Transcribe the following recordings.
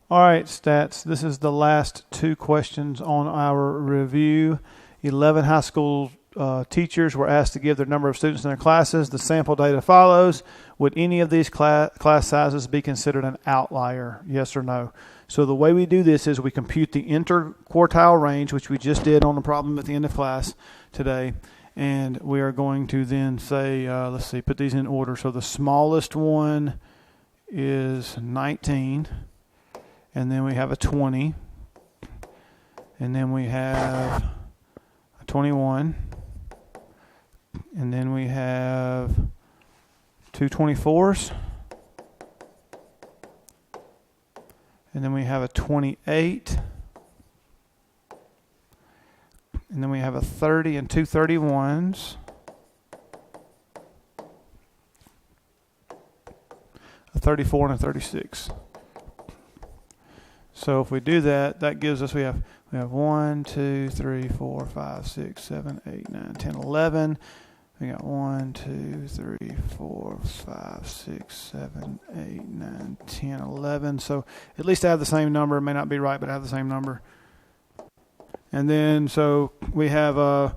All right, stats. This is the last two questions on our review. 11 high school teachers were asked to give their number of students in their classes. The sample data follows. Would any of these class sizes be considered an outlier? Yes or no? So the way we do this is we compute the interquartile range, which we just did on the problem at the end of class today. And we are going to then say, let's see, put these in order. So the smallest one is 19. And then we have a 20. And then we have a 21. And then we have two 24s. And then we have a 28. And then we have a 30 and two 31s. A 34 and a 36. So if we do that, that gives us, we have 1, 2, 3, 4, 5, 6, 7, 8, 9, 10, 11. We got 1, 2, 3, 4, 5, 6, 7, 8, 9, 10, 11. So at least I have the same number. It may not be right, but I have the same number. And then so we have a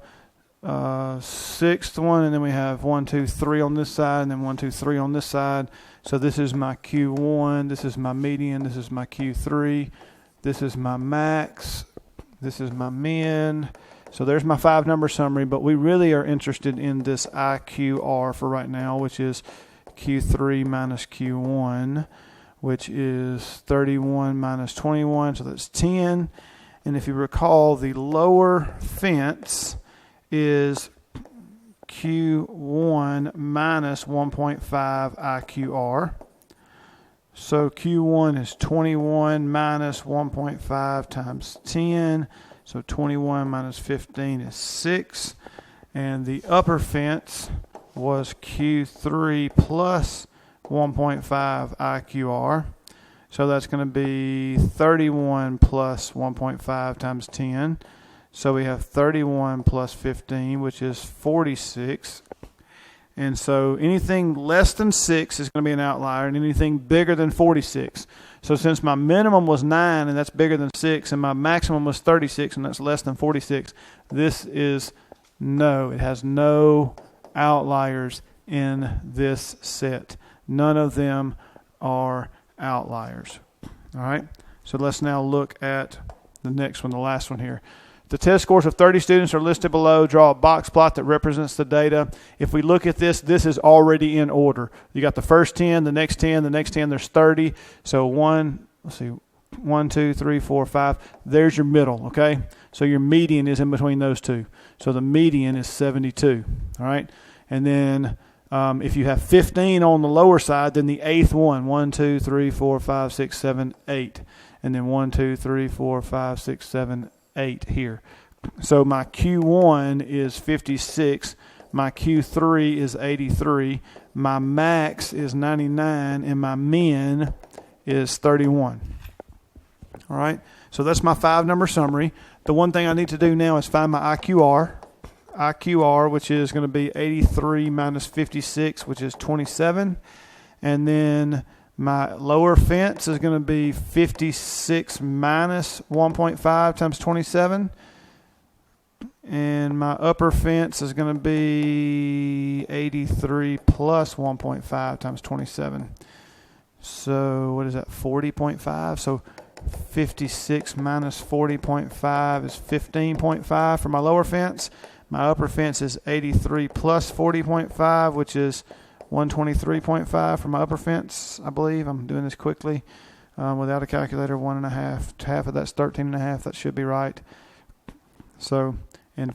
sixth one, and then we have 1, 2, 3 on this side, and then 1, 2, 3 on this side. So this is my Q1, this is my median, this is my Q3, this is my max, this is my min. So there's my 5-number summary, but we really are interested in this IQR for right now, which is Q3 minus Q1, which is 31 minus 21, so that's 10. And if you recall, the lower fence is Q1 minus 1.5 IQR. So Q1 is 21 minus 1.5 times 10. So 21 minus 15 is 6. And the upper fence was Q3 plus 1.5 IQR. So that's going to be 31 plus 1.5 times 10. So we have 31 plus 15, which is 46. And so anything less than 6 is going to be an outlier, and anything bigger than 46. So since my minimum was 9, and that's bigger than 6, and my maximum was 36, and that's less than 46, this is no. It has no outliers in this set. None of them are outliers. All right? So let's now look at the next one, the last one here. The test scores of 30 students are listed below. Draw a box plot that represents the data. If we look at this, this is already in order. You got the first 10, the next 10, the next 10, there's 30. So 1, 2, 3, 4, 5. There's your middle, okay? So your median is in between those two. So the median is 72, all right? And then if you have 15 on the lower side, then the eighth one, 1, 2, 3, 4, 5, 6, 7, 8. And then 1, 2, 3, 4, 5, 6, 7, 8 here. So my Q1 is 56, my Q3 is 83, my max is 99, and my min is 31. All right, so that's my 5-number summary. The one thing I need to do now is find my IQR, which is going to be 83 minus 56, which is 27, and then my lower fence is going to be 56 minus 1.5 times 27. And my upper fence is going to be 83 plus 1.5 times 27. So what is that, 40.5? So 56 minus 40.5 is 15.5 for my lower fence. My upper fence is 83 plus 40.5, which is 123.5 for my upper fence, I believe. I'm doing this quickly without a calculator. 1.5. Half of that's 13.5. That should be right. So, and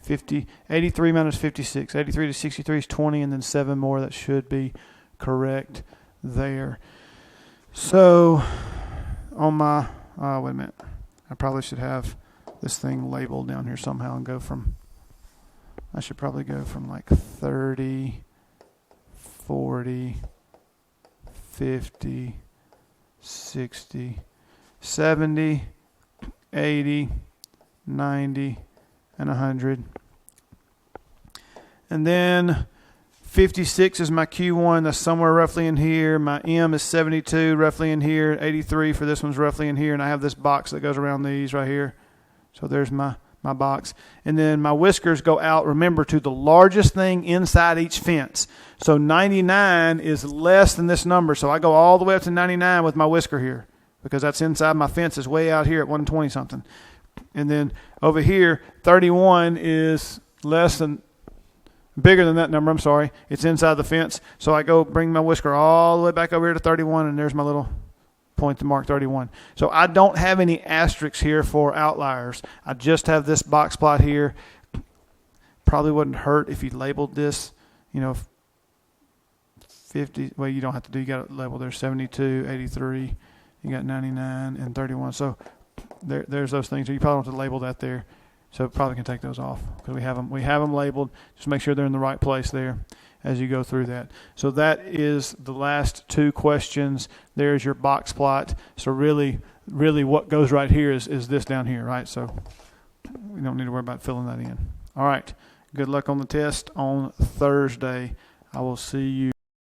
83 minus 56. 83 to 63 is 20, and then 7 more. That should be correct there. So, on my, wait a minute. I probably should have this thing labeled down here somehow and go from, I should probably go from like 30, 40, 50, 60, 70, 80, 90, and 100. And then 56 is my Q1. That's somewhere roughly in here. My M is 72, roughly in here. 83 for this one's roughly in here. And I have this box that goes around these right here. So there's my box. And then my whiskers go out, remember, to the largest thing inside each fence. So 99 is less than this number. So I go all the way up to 99 with my whisker here because that's inside my fence. Is way out here at 120 something. And then over here, 31 is bigger than that number. I'm sorry. It's inside the fence. So I go bring my whisker all the way back over here to 31, and there's my little point to mark 31. So I don't have any asterisks here for outliers. I just have this box plot here. Probably wouldn't hurt if you labeled this, 50. Well, you don't have to do. You got it labeled there 72, 83. You got 99 and 31. So there's those things. You probably don't have to label that there. So probably can take those off because we have them labeled. Just make sure they're in the right place there as you go through that. So that is the last two questions. There's your box plot. So really what goes right here is this down here, right? So we don't need to worry about filling that in. All right. Good luck on the test on Thursday. I will see you.